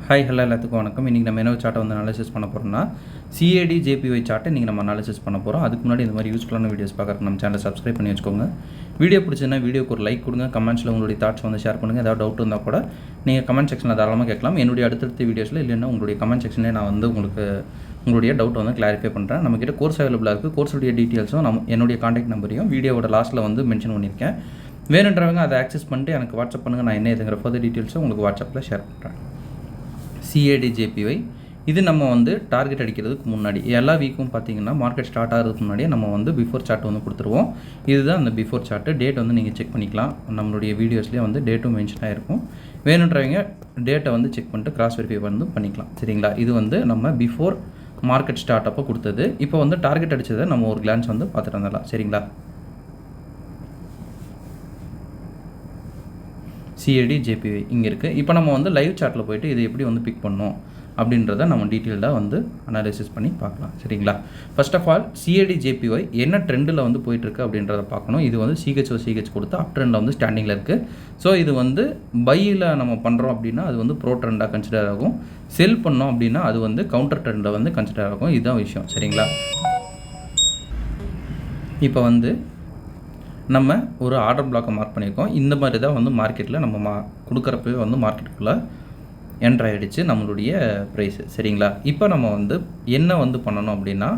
Hi hello எல்லாத்துக்கும் வணக்கம். இன்றைக்கி நம்ம என்ன சார்ட்டை வந்து அனாலிசிஸ் பண்ண போகிறோம்னா சிஏடி ஜேபிஒய் சார்ட்டை இன்றைக்கி நம்ம அனாலிசிஸ் பண்ண போகிறோம். அதுக்கு முன்னாடி இந்த மாதிரி யூஸ்ஃபுல்லான வீடியோஸ் பார்க்குறதுக்கு நம்ம சேனலை சப்ஸ்கிரைப் பண்ணி வச்சுக்கோங்க. வீடியோ பிடிச்சதுன்னா வீடியோக்கு ஒரு லைக் கொடுங்க, கமெண்ட்ஸில் உங்களுடைய தாட்ஸ் வந்து ஷேர் பண்ணுங்கள். ஏதாவது டவுட் இருந்தால் கூட நீங்கள் கமெண்ட் செக்ஷனில் தாராளமாக கேட்கலாம். என்னுடைய அடுத்தடுத்த வீடியோஸில் இல்லைன்னா உங்களுடைய கமெண்ட் செக்ஷனில் நான் வந்து உங்களுடைய டவுட் வந்து கிளாரிஃபை பண்ணுறேன். நம்மக்கிட்ட கோர்ஸ் அவைலபிளாக இருக்குது. கோர்ஸுடைய டீட்டெயில்ஸும் என்னுடைய காண்டாக்ட் நம்பரையும் வீடியோவோட லாஸ்ட்டில் வந்து மென்ஷன் பண்ணியிருக்கேன். வேணுன்றவங்க அதை ஆக்சஸ் பண்ணிட்டு எனக்கு வாட்ஸ்அப் பண்ணுங்கள். நான் என்ன இதுங்கிற ஃபர்தர் டீட்டெயில்ஸும் உங்களுக்கு வாட்ஸ்அப்பில் ஷேர் பண்ணுறேன். சிஏடி ஜேபிஒய் இது நம்ம வந்து டார்கெட் அடிக்கிறதுக்கு முன்னாடி எல்லா வீக்கும் பார்த்தீங்கன்னா மார்க்கெட் ஸ்டார்ட் ஆகிறதுக்கு முன்னாடியே நம்ம வந்து பிஃபோர் சார்ட் வந்து கொடுத்துருவோம். இதுதான் அந்த பிஃபோர் சார்ட்டு. டேட் வந்து நீங்கள் செக் பண்ணிக்கலாம். நம்மளுடைய வீடியோஸ்லேயே வந்து டேட்டும் மென்ஷன் ஆகிருக்கும். வேணுன்றவங்க டேட்டை வந்து செக் பண்ணிட்டு கிராஸ் வெரிஃபை வந்து பண்ணிக்கலாம். சரிங்களா? இது வந்து நம்ம பிஃபோர் மார்க்கெட் ஸ்டார்ட் அப்போ கொடுத்தது. இப்போ வந்து டார்கெட் அடித்ததை நம்ம ஒரு கிளான்ஸ் வந்து பார்த்துட்டு வந்துடலாம். சரிங்களா? சிஏடி ஜேபிஒய் இங்கே இருக்குது. இப்போ நம்ம வந்து லைவ் சார்ட்டில் போய்ட்டு இது எப்படி வந்து பிக் பண்ணோம் அப்படின்றத நம்ம டீட்டெயில்டாக வந்து அனாலிசிஸ் பண்ணி பார்க்கலாம். சரிங்களா? First of all CAD JPY என்ன ட்ரெண்டில் வந்து போயிட்டுருக்கு அப்படின்றத பார்க்கணும். இது வந்து சிஹெச் கொடுத்து அப் ட்ரெண்டில் வந்து ஸ்டாண்டிங்கில் இருக்குது. ஸோ இது வந்து பையில் நம்ம பண்ணுறோம் அப்படின்னா அது வந்து ப்ரோ ட்ரெண்டாக கன்சிடர் ஆகும். செல் பண்ணோம் அப்படின்னா அது வந்து கவுண்டர் ட்ரெண்டில் வந்து கன்சிடர் ஆகும். இதுதான் விஷயம். சரிங்களா? இப்போ வந்து நம்ம ஒரு ஆர்டர் பிளாக்கை மார்க் பண்ணியிருக்கோம். இந்த மாதிரி தான் வந்து மார்க்கெட்டில் நம்ம கொடுக்குறப்பவே வந்து மார்க்கெட்டுக்குள்ளே என்ட்ரு ஆகிடுச்சு நம்மளுடைய ப்ரைஸு. சரிங்களா? இப்போ நம்ம வந்து என்ன வந்து பண்ணணும் அப்படின்னா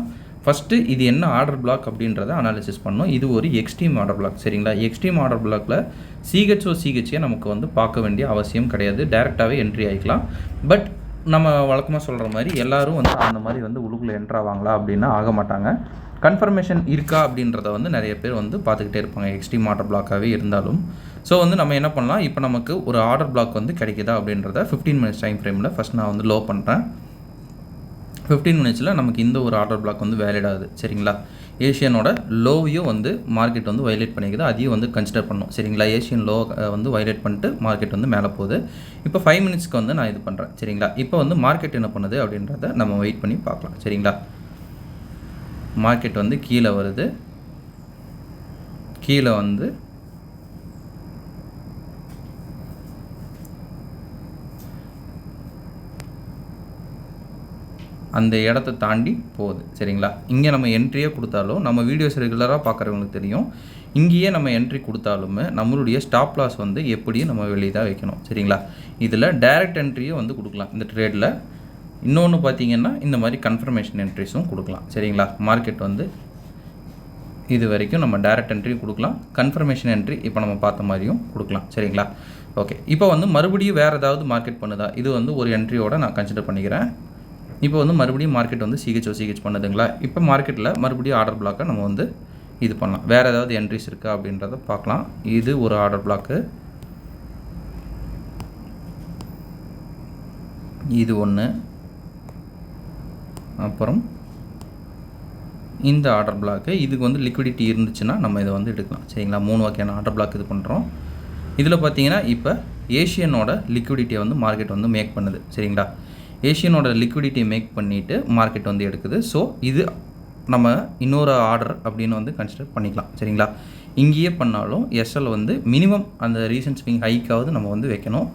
ஃபஸ்ட்டு இது என்ன ஆர்டர் பிளாக் அப்படின்றத அனாலிசிஸ் பண்ணணும். இது ஒரு எக்ஸ்ட்ரீம் ஆர்டர் பிளாக். சரிங்களா? எக்ஸ்ட்ரீம் ஆர்டர் பிளாக்கில் சிஹெச்சே நமக்கு வந்து பார்க்க வேண்டிய அவசியம் கிடையாது. டேரெக்டாகவே என்ட்ரி ஆகிக்கலாம். பட் நம்ம வழக்கமாக சொல்கிற மாதிரி எல்லோரும் வந்து அந்த மாதிரி வந்து உள்ளுக்குள்ளே என்ட்ராவாங்களா அப்படின்னா ஆக மாட்டாங்க. கன்ஃபர்மேஷன் இருக்கா அப்படின்றத வந்து நிறைய பேர் வந்து பார்த்துக்கிட்டே இருப்பாங்க, எக்ஸ்ட்ரீம் ஆர்டர் பிளாக்காகவே இருந்தாலும். ஸோ வந்து நம்ம என்ன பண்ணலாம், இப்போ நமக்கு ஒரு ஆர்டர் பிளாக் வந்து கிடைக்குதா அப்படின்றத 15 மினிட்ஸ் டைம் ஃப்ரேமில் ஃபஸ்ட் நான் வந்து லோ பண்ணுறேன். 15 மினிட்ஸில் நமக்கு இந்த ஒரு ஆர்டர் பிளாக் வந்து வேலிட் ஆகுது. சரிங்களா? ஏஷியனோட லோவையும் வந்து மார்க்கெட் வந்து வயலேட் பண்ணிக்குது. அதையும் வந்து கன்சிடர் பண்ணணும். சரிங்களா? ஏஷியன் லோ வந்து வயலேட் பண்ணிட்டு மார்க்கெட் வந்து மேலே போகுது. இப்போ 5 மினிட்ஸ்க்கு வந்து நான் இது பண்ணுறேன். சரிங்களா? இப்போ வந்து மார்க்கெட் என்ன பண்ணுது அப்படின்றத நம்ம வெயிட் பண்ணி பார்க்கலாம். சரிங்களா? மார்க்கெட் வந்து கீழே வருது. கீழே வந்து அந்த இடத்த தாண்டி போகுது. சரிங்களா? இங்கே நம்ம என்ட்ரியே கொடுத்தாலும் நம்ம வீடியோஸ் ரெகுலராக பார்க்குறவங்களுக்கு தெரியும். இங்கேயே நம்ம என்ட்ரி கொடுத்தாலுமே நம்மளுடைய ஸ்டாப் லாஸ் வந்து எப்படியும் நம்ம வெளியே தான் வைக்கணும். சரிங்களா? இதில் டைரக்ட் என்ட்ரியும் வந்து கொடுக்கலாம் இந்த ட்ரேடில். இன்னொன்று பார்த்தீங்கன்னா இந்த மாதிரி கன்ஃபர்மேஷன் என்ட்ரிஸும் கொடுக்கலாம். சரிங்களா? மார்க்கெட் வந்து இது வரைக்கும் நம்ம டைரக்ட் என்ட்ரி கொடுக்கலாம், கன்ஃபர்மேஷன் என்ட்ரி இப்போ நம்ம பார்த்த மாதிரியும் கொடுக்கலாம். சரிங்களா? ஓகே. இப்போ வந்து மறுபடியும் வேறு ஏதாவது மார்க்கெட் பண்ணுதா, இது வந்து ஒரு என்ட்ரியோட நான் கன்சிடர் பண்ணிக்கிறேன். இப்போ வந்து மறுபடியும் மார்க்கெட் வந்து சிஹெச் பண்ணுதுங்களா? இப்போ மார்க்கெட்டில் மறுபடியும் ஆர்டர் பிளாக்கை நம்ம வந்து இது பண்ணலாம். வேறு ஏதாவது என்ட்ரிஸ் இருக்கா அப்படின்றத பார்க்கலாம். இது ஒரு ஆர்டர் பிளாக்கு, இது ஒன்று, அப்புறம் இந்த ஆர்டர் பிளாக்கு. இதுக்கு வந்து லிக்விடிட்டி இருந்துச்சுன்னா நம்ம இதை வந்து எடுக்கலாம். சரிங்களா? 3 வகையான ஆர்டர் பிளாக் இது பண்ணுறோம். இதில் பார்த்தீங்கன்னா இப்போ ஏஷியனோட லிக்விடிட்டியை வந்து மார்க்கெட் வந்து மேக் பண்ணுது. சரிங்களா? ஏஷியனோட லிக்விடிட்டியை மேக் பண்ணிவிட்டு மார்க்கெட் வந்து எடுக்குது. ஸோ இது நம்ம இன்னொரு ஆர்டர் அப்படின்னு வந்து கன்சிடர் பண்ணிக்கலாம். சரிங்களா? இங்கேயே பண்ணாலும் எஸ்எல் வந்து மினிமம் அந்த ரீசன்ட் ஸ்விங் ஹைக்காவது நம்ம வந்து வைக்கணும்.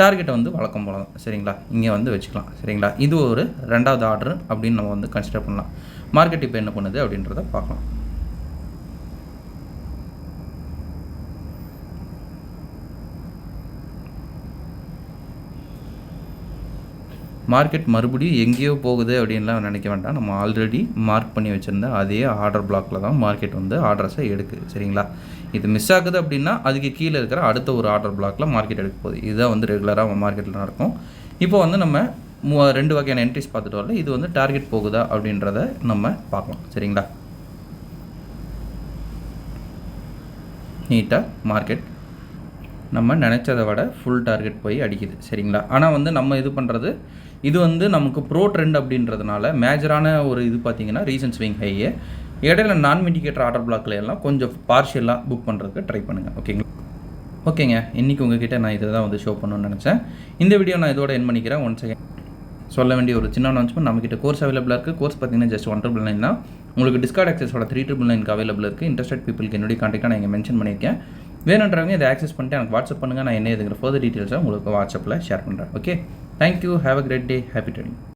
டார்கெட்டை வந்து வழக்கம் போல தான். சரிங்களா? இங்கே வந்து வச்சுக்கலாம். சரிங்களா? இது ஒரு 2வது ஆர்டர் அப்படின்னு நம்ம வந்து கன்சிடர் பண்ணலாம். மார்க்கெட் இப்போ என்ன பண்ணுது அப்படின்றத பார்க்கலாம். மார்க்கெட் மறுபடியும் எங்கேயோ போகுது அப்படின்லாம் நினைக்க வேண்டாம். நம்ம ஆல்ரெடி மார்க் பண்ணி வச்சுருந்த அதே ஆர்டர் பிளாக்கில் தான் மார்க்கெட் வந்து ஆர்டர்ஸை எடுக்குது. சரிங்களா? இது மிஸ் ஆகுது அப்படின்னா அதுக்கு கீழே இருக்கிற அடுத்த ஒரு ஆர்டர் பிளாக்கில் மார்க்கெட் எடுக்க போகுது. இதுதான் வந்து ரெகுலராக மார்க்கெட்டில் நடக்கும். இப்போ வந்து நம்ம 2 வகையான என்ட்ரிஸ் பார்த்துட்டு வரல. இது வந்து டார்கெட் போகுதா அப்படின்றத நம்ம பார்க்கலாம். சரிங்களா? நீட்டாக மார்க்கெட் நம்ம நினச்சதை விட ஃபுல் டார்கெட் போய் அடிக்குது. சரிங்களா? ஆனால் வந்து நம்ம இது பண்ணுறது இது வந்து நமக்கு ப்ரோ ட்ரெண்ட் அப்படின்றதுனால மேஜரான ஒரு இது பார்த்திங்கன்னா ரீசன்ட் ஸ்விங் ஹையே இடையில நான் இண்டிகேட்டர் ஆர்டர் பிளாக்ல எல்லாம் கொஞ்சம் பார்ஷியலாக புக் பண்ணுறதுக்கு ட்ரை பண்ணுங்கள். ஓகேங்க. இன்றைக்கி உங்ககிட்ட நான் இதை தான் வந்து ஷோ பண்ணணும்னு நினச்சேன். இந்த வீடியோ நான் இதோட என் பண்ணிக்கிறேன். ஒன்ஸ் அகைன் சொல்ல வேண்டிய ஒரு சின்ன அனௌன்ஸ்மெண்ட், நம்மக்கிட்ட கோர்ஸ் அவைலபிளாக இருக்குது. கோர்ஸ் பார்த்தீங்கன்னா ஜஸ்ட் 199 தான். உங்களுக்கு டிஸ்கார்ட் ஆக்சஸோட 399 அவைலபிள் இருக்குது. இன்ட்ரெஸ்டட் பீப்புளுக்கு என்னுடைய கான்டாக்டாக நான் இங்கே மென்ஷன் பண்ணியிருக்கேன். வேணுன்றவங்க இதை ஆக்சஸ் பண்ணிட்டு எனக்கு வாட்ஸ்அப் பண்ணுங்கள். நான் என்ன இதுங்கிற ஃபர்தர் டீட்டெயில்ஸாக உங்களுக்கு வாட்ஸ்அப்பில் ஷேர் பண்ணுறேன். Okay. Thank you. Have a great day. Happy trading.